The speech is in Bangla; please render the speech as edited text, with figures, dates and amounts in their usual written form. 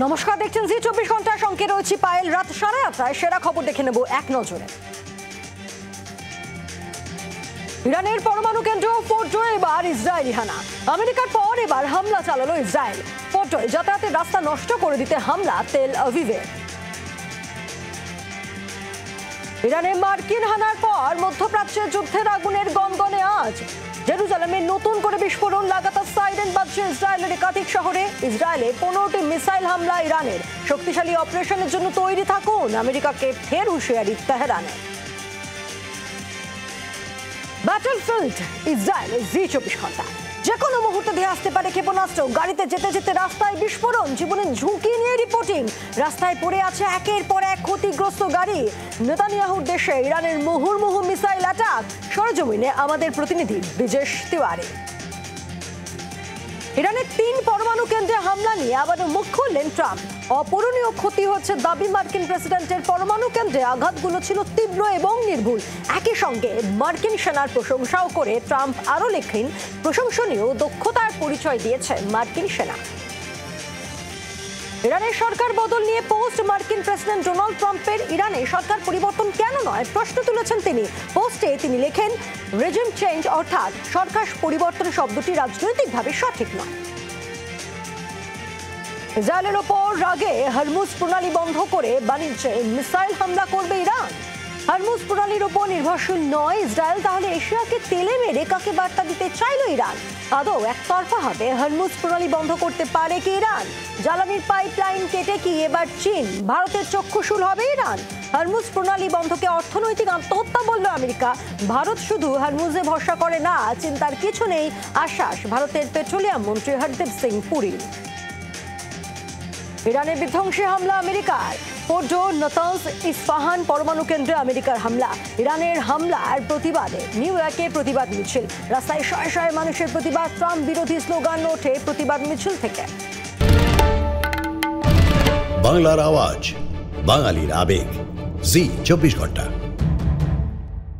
নমস্কার, দেখছেন জি 24 ঘন্টার সঙ্গে রয়েছি পায়েল। রাত 8:30 সেরা খবর দেখে নেব এক নজরে। ইরানের পরমাণু কেন্দ্র ফোর্ডোয় এবার ইসরায়েলি হানা। আমেরিকার পর এবার হামলা চালালো ইসরায়েল। ফোর্ডোয় যাতায়াতের রাস্তা নষ্ট করে দিতে হামলা তেল আভিভে। ইরানে মার্কিন হানার পর মধ্যপ্রাচ্যের যুদ্ধের আগুনের গনগনে আজ। জেরুজালেমে নতুন করে বিস্ফোরণ, লাগাতার সাইরেন বাজছে ইসরায়েলের একাধিক শহরে। ইসরায়েলে 15টি মিসাইল হামলা ইরানের। শক্তিশালী অপারেশনের জন্য তৈরি থাকুন, আমেরিকাকে ফের হুঁশিয়ারি তেহরানের। ব্যাটলফিল্ড ইসরায়েল জি 24 ঘন্টা। যে কোনো মুহূর্তে ধেয়ে আসতে পারে ক্ষেপণাস্ত্র। গাড়িতে যেতে যেতে রাস্তায় বিস্ফোরণ, জীবনের ঝুঁকি নিয়ে রিপোর্টিং। রাস্তায় পড়ে আছে একের পর এক ক্ষতিগ্রস্ত গাড়ি। নেতানিয়াহুর দেশে ইরানের মুহুর্মুহু মিসাইল অ্যাটাক। সরেজমিনে আমাদের প্রতিনিধি ব্রিজেশ তিওয়ারি। ইরানের 3 পরমাণু কেন্দ্রে হামলা নিয়ে আবারও মুখ খুললেন ট্রাম্প। অপূরণীয় ক্ষতি হচ্ছে দাবি মার্কিন প্রেসিডেন্টের। পরমাণু কেন্দ্রে আঘাতগুলো ছিল তীব্র এবং নির্ভুল। একই সঙ্গে মার্কিন সেনার প্রশংসাও করে ট্রাম্প আরও লেখেন, প্রশংসনীয় দক্ষতার পরিচয় দিয়েছে মার্কিন সেনা। ইরানের সরকার বদল নিয়ে পোস্ট। মার্কিন প্রেসিডেন্ট ডোনাল্ড ট্রাম্পের ইরানে সরকার পরিবর্তন কেন নয় প্রশ্ন তুলেছেন তিনি। পোস্টে তিনি লেখেন, রেজিম চেঞ্জ অর্থাৎ সরকার পরিবর্তন শব্দটি রাজনৈতিকভাবে সঠিক নয়। ইসরায়েলের ওপর রাগে হরমুজ প্রণালী বন্ধ করে বাণিজ্যে মিসাইল হামলা করবে ইরান। হরমুজ প্রণালীর ওপর নির্ভরশীল নয় ইসরায়েল, তাহলে এশিয়াকে তেলে মেরে কাকে বার্তা দিতে চাইল ইরান? আদৌ একতরফা হবে হরমুজ প্রণালী বন্ধ করতে পারে কি ইরান? জ্বালানির পাইপলাইন কেটে কি এবার চীন ভারতের চক্ষুশূল হবে ইরান? হরমুজ প্রণালী বন্ধকে অর্থনৈতিক আত্মহত্যা বলল আমেরিকা। ভারত শুধু হরমুজে ভরসা করে না, চিন্তার কিছু নেই আশ্বাস ভারতের পেট্রোলিয়াম মন্ত্রী হরদীপ সিং পুরী। ইরানের বিধ্বংসী হামলা আমেরিকার। ফোর্ডো, নাতানজ, ইস্পাহান পরমাণু কেন্দ্রে আমেরিকার হামলা। ইরানের হামলার প্রতিবাদে নিউ ইয়র্কে প্রতিবাদ মিছিল। রাস্তায় শয়ে শয়ে মানুষের প্রতিবাদ। ট্রাম্প বিরোধী স্লোগান ওঠে প্রতিবাদ মিছিল থেকে। বাংলার আওয়াজ, বাঙালির আবেগ, জি 24 ঘন্টা।